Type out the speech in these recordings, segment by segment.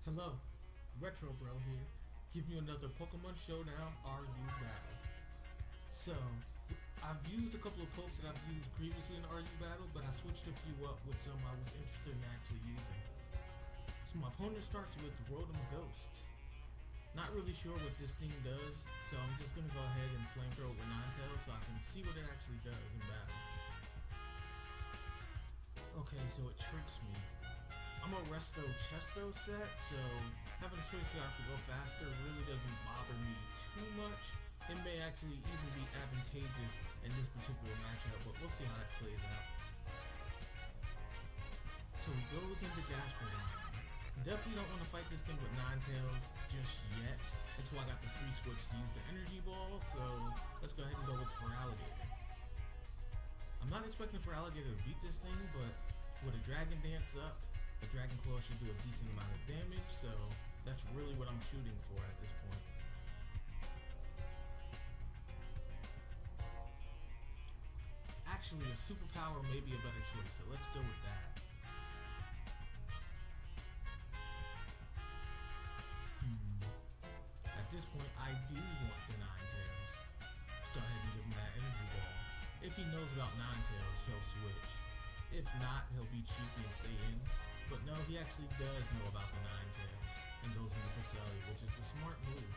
Hello, Retro Bro here, giving you another Pokemon Showdown RU battle. So, I've used a couple of pokes that I've used previously in RU battle, but I switched a few up with some I was interested in actually using. So my opponent starts with Rotom Ghost. Not really sure what this thing does, so I'm just going to go ahead and flamethrow it with Ninetales so I can see what it actually does in battle. Okay, so it tricks me. I'm a Resto Chesto set, so having a choice to have to go faster really doesn't bother me too much. It may actually even be advantageous in this particular matchup, but we'll see how that plays out. So he goes into Gasparin. Definitely don't want to fight this thing with Ninetales just yet until I got the free switch to use the Energy Ball, so let's go ahead and go with Feraligatr. I'm not expecting Feraligatr to beat this thing, but with a Dragon Dance up, the Dragon Claw should do a decent amount of damage, so that's really what I'm shooting for at this point. Actually, a superpower may be a better choice, so let's go with that. At this point, I do want the Ninetales. Let's go ahead and give him that Energy Ball. If he knows about Ninetales, he'll switch. If not, he'll be cheeky and stay in. But no, he actually does know about the Ninetales and goes into Cresselia, which is the smart move.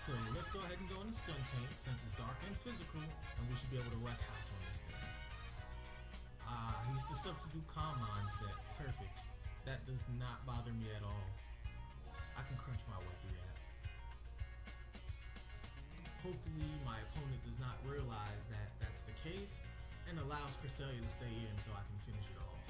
So let's go ahead and go into Skuntank since it's dark and physical, and we should be able to wreck house on this thing. Ah, he's the substitute Common set. Perfect. That does not bother me at all. I can crunch my way through that. Hopefully my opponent does not realize that that's the case and allows Cresselia to stay in so I can finish it off.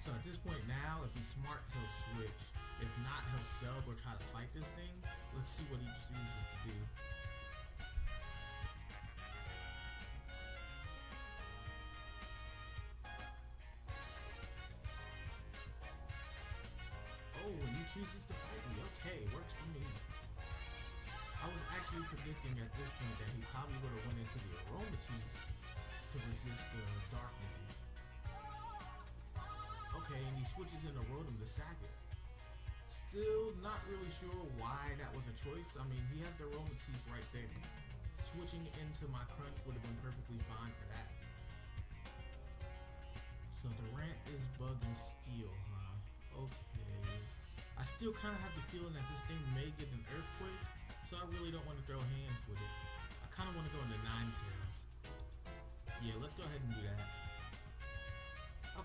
So at this point now, if he's smart, he'll switch. If not, he'll sub or try to fight this thing. Let's see what he chooses to do. Oh, and he chooses to fight me. Okay, works for me. I was actually predicting at this point that he probably would have went into the Aromatisse to resist the Dark move. Okay, and he switches into Rotom to sack it. Still not really sure why that was a choice. I mean, he has the Aromatisse right there. Switching into my Crunch would have been perfectly fine for that. So Durant is Bug and Steel, huh? Okay. I still kind of have the feeling that this thing may get an Earthquake, so I really don't want to throw hands with it. I kind of want to go into Ninetales. Yeah, let's go ahead and do that.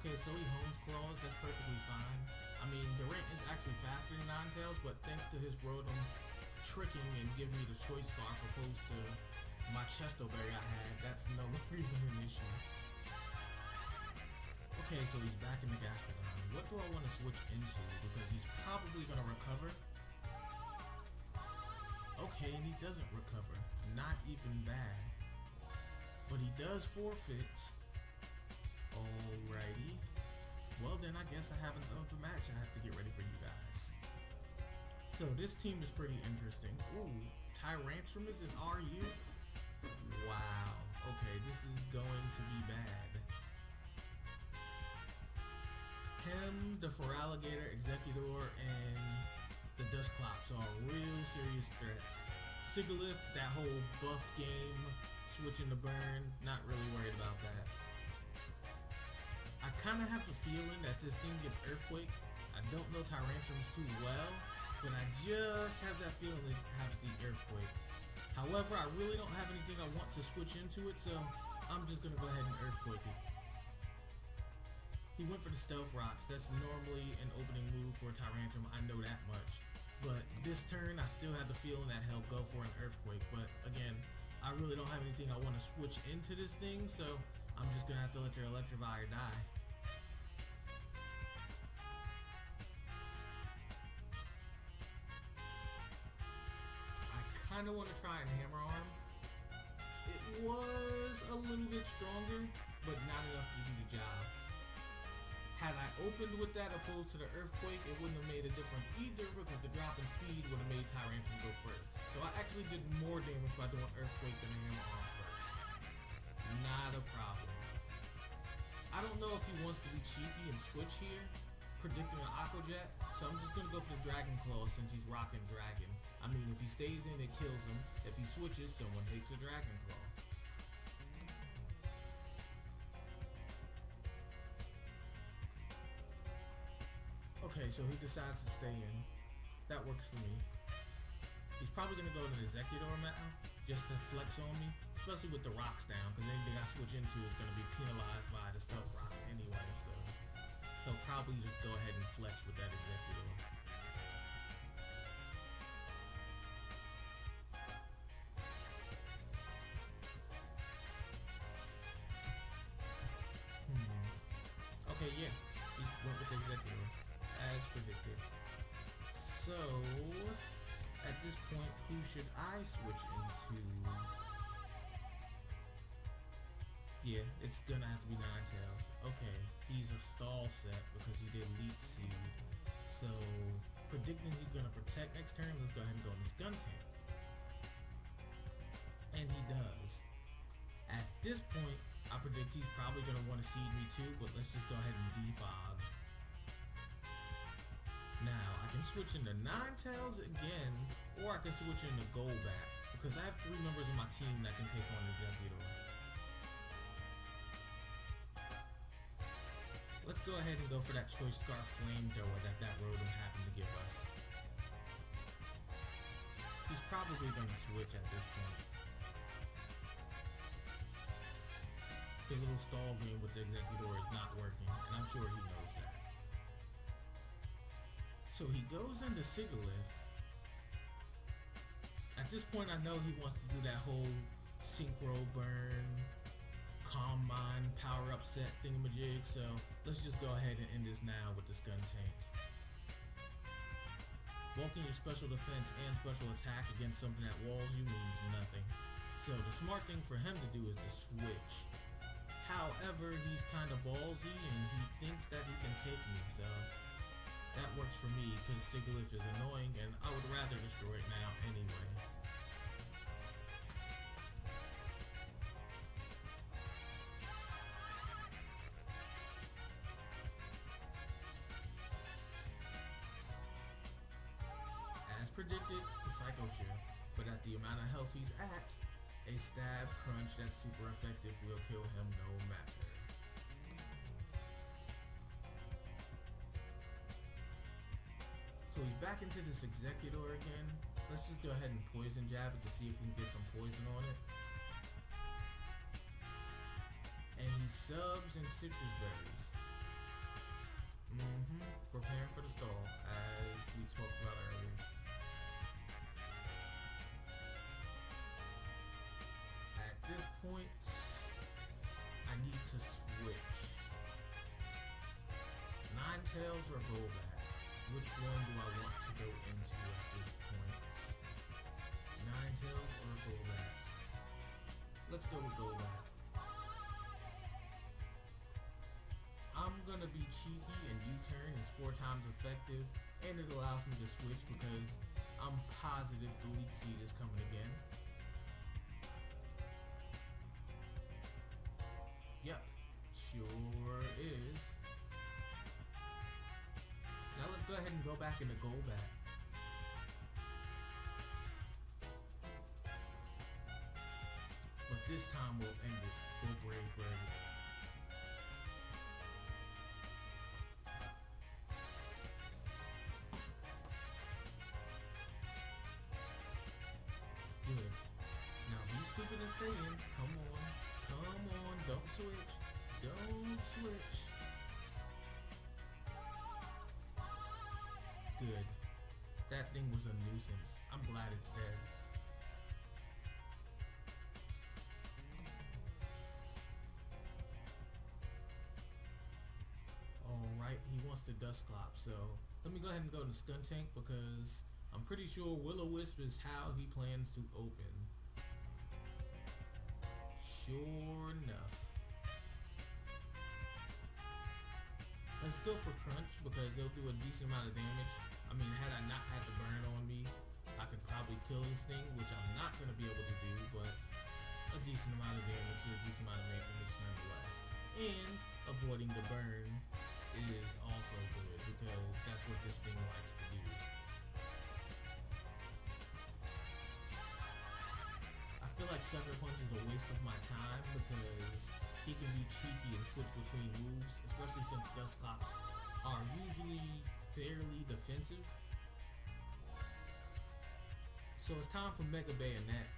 Okay, so he Homes Claws, that's perfectly fine. I mean, Durant is actually faster than Ninetales, but thanks to his Rotom tricking and giving me the Choice Scarf opposed to my Chesto Berry I had, that's no longer even an issue. Okay, so he's back in the Gasparin. What do I want to switch into? Because he's probably going to recover. Okay, and he doesn't recover. Not even bad. But he does forfeit. Alrighty. Well then, I guess I haven't done the match. I have to get ready for you guys. So this team is pretty interesting. Ooh, Tyrantrum is in RU? Wow. Okay, this is going to be bad. Him, the Feraligatr, Executor, and the Dusclops are real serious threats. Sigilyph, that whole buff game, switching to burn, not really worried about that. I kind of have the feeling that this thing gets Earthquake. I don't know Tyrantrums too well, but I just have that feeling it has the Earthquake. However, I really don't have anything I want to switch into it, so I'm just going to go ahead and Earthquake it. He went for the Stealth Rocks. That's normally an opening move for a Tyrantrum, I know that much. But this turn, I still have the feeling that he'll go for an Earthquake. But again, I really don't have anything I want to switch into this thing, so I'm just going to have to let your Electivire die. I kind of want to try and Hammer Arm. It was a little bit stronger, but not enough to do the job. Had I opened with that opposed to the Earthquake, it wouldn't have made a difference either because the drop in speed would have made Tyrantrum go first. So I actually did more damage by doing Earthquake than a Hammer Arm first. Not a problem. wants to be cheeky and switch here, predicting an Aqua Jet, so I'm just gonna go for the Dragon Claw since he's rocking Dragon. I mean, if he stays in, it kills him. If he switches, someone takes a Dragon Claw. Okay, so he decides to stay in. That works for me. He's probably gonna go to the Executor now, just to flex on me, especially with the rocks down, because anything I switch into is gonna be penalized by the stealth rock anyway, so he'll probably just go ahead and flex with that Executor. Okay, yeah, he went with the Executor, as predicted. So, at this point, who should I switch into? Yeah, it's gonna have to be Ninetales. Okay, he's a stall set because he did Leech Seed. So, predicting he's gonna protect next turn, let's go ahead and go in the Skuntank. And he does. At this point, I predict he's probably gonna want to seed me too, but let's just go ahead and defog. Now, I can switch into Ninetales again, or I can switch into Golbat, because I have 3 members of my team that can take on the Executor. Let's go ahead and go for that Choice Scarf Flamethrower that Rotom happened to give us. He's probably going to switch at this point. His little stall game with the Executor is not working, and I'm sure he knows that. So he goes into Sigilyph. At this point, I know he wants to do that whole Synchro Burn, Calm Mind, Power Up Set thingamajig, so let's just go ahead and end this now with the Skuntank. Bulking your special defense and special attack against something that walls you means nothing. So the smart thing for him to do is to switch. However, he's kind of ballsy and he thinks that he can take me, so that works for me because Sigilyph is annoying and I would rather destroy it now anyway. As predicted, the Psycho Shift, but at the amount of health he's at, a stab crunch that's super effective will kill him no matter. So he's back into this Executor again. Let's just go ahead and Poison Jab it to see if we can get some poison on it. And he subs in Citrus Berries. Preparing for the stall, as we spoke about earlier. At this point, I need to switch. Ninetales or Golbat? Which one do I want to go into at this point? Ninetales or Golbat? Let's go with Golbat. I'm gonna be cheeky and U-turn is 4 times effective, and it allows me to switch because I'm positive the Leech Seed is coming again. Yep, sure is. Now let's go ahead and go back into Golbat. But this time we'll end it. We'll Brave Bird it. Good. Now be stupid and stay in. Come on, don't switch. Don't switch. Good. That thing was a nuisance. I'm glad it's dead. Alright, he wants to Dusclops, so let me go ahead and go to Skuntank because I'm pretty sure Will-O-Wisp is how he plans to open. Sure enough. Let's go for Crunch because they'll do a decent amount of damage. I mean, had I not had the burn on me, I could probably kill this thing, which I'm not going to be able to do, but a decent amount of damage is a decent amount of damage nonetheless. And avoid avoiding the burn is also good because that's what this thing likes to do. I feel like Sucker Punch is a waste of my time because he can be cheeky and switch between moves, especially since Dusclops are usually fairly defensive. So it's time for Mega Bayonet.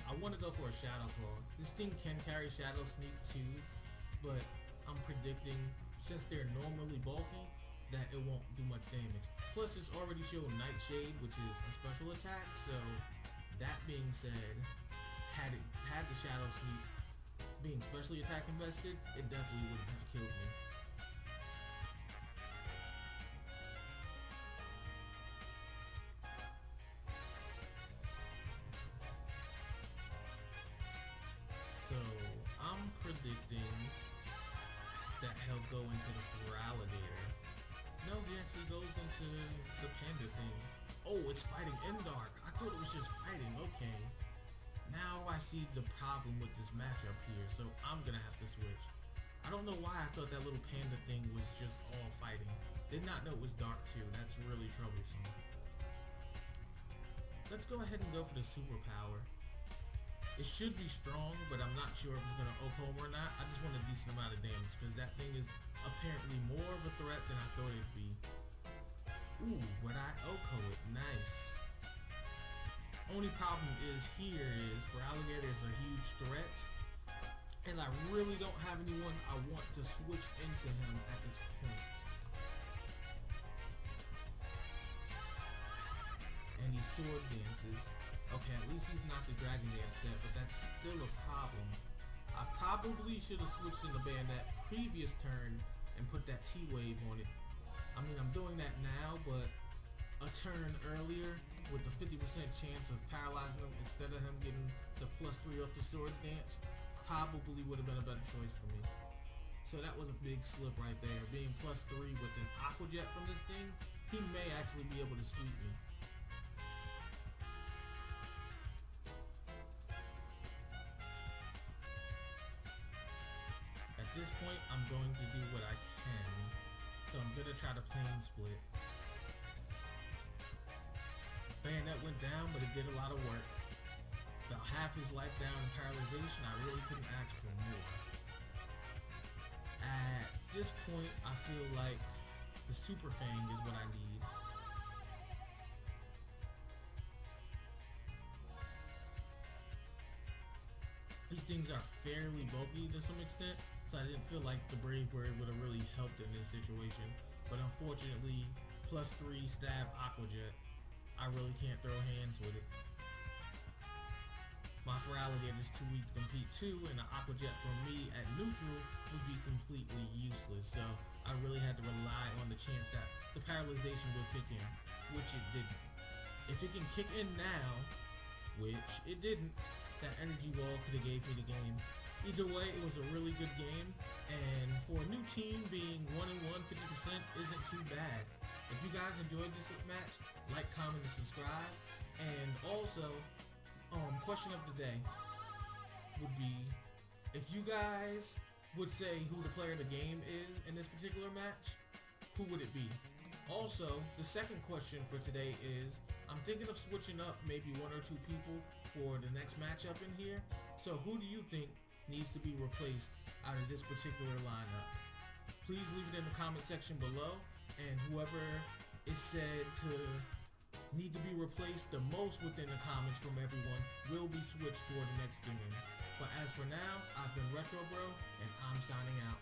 I want to go for a Shadow Claw. This thing can carry Shadow Sneak too, but I'm predicting, since they're normally bulky, that it won't do much damage. Plus it's already shown Nightshade, which is a special attack, so that being said, had the Shadow Sneak being specially attack invested, it definitely wouldn't have killed me. So I'm predicting that he'll go into the Feraligatr. No, he actually goes into the Panda thing. Oh, it's fighting Endark. I thought it was just fighting. Okay. Now I see the problem with this matchup here, so I'm gonna have to switch. I don't know why I thought that little Panda thing was just all fighting. Did not know it was dark too. That's really troublesome. Let's go ahead and go for the superpower. It should be strong, but I'm not sure if it's gonna Oko or not. I just want a decent amount of damage because that thing is apparently more of a threat than I thought it'd be. Ooh, but I Oko it. Nice. Only problem is Feraligatr is a huge threat, and I really don't have anyone I want to switch into him at this point. And he sword dances. Okay, at least he's not the Dragon Dance set, but that's still a problem. I probably should have switched into Bayonet previous turn and put that T-Wave on it. I mean, I'm doing that now, but a turn earlier with the 50% chance of paralyzing him instead of him getting the +3 off the Sword Dance probably would have been a better choice for me. So that was a big slip right there. Being +3 with an Aqua Jet from this thing, he may actually be able to sweep me. At this point, I'm going to do what I can. So I'm going to try to plane split. Bayonet went down, but it did a lot of work. About half his life down in paralyzation, I really couldn't ask for more. At this point, I feel like the Super Fang is what I need. These things are fairly bulky to some extent, so I didn't feel like the Brave Bird would have really helped in this situation. But unfortunately, +3 stab Aqua Jet, I really can't throw hands with it. My Feraligatr is too weak to compete too, and the Aqua Jet from me at neutral would be completely useless. So I really had to rely on the chance that the paralyzation would kick in, which it didn't. If it can kick in now, which it didn't, that energy wall could have gave me the game. Either way, it was a really good game, and for a new team, being 1-1, 50% isn't too bad. If you guys enjoyed this match, like, comment, and subscribe. And also, question of the day would be, if you guys would say who the player of the game is in this particular match, who would it be? Also, the second question for today is, I'm thinking of switching up maybe 1 or 2 people for the next matchup in here. So who do you think needs to be replaced out of this particular lineup? Please leave it in the comment section below, and whoever is said to need to be replaced the most within the comments from everyone will be switched for the next game. But as for now, I've been Retro Bro, and I'm signing out.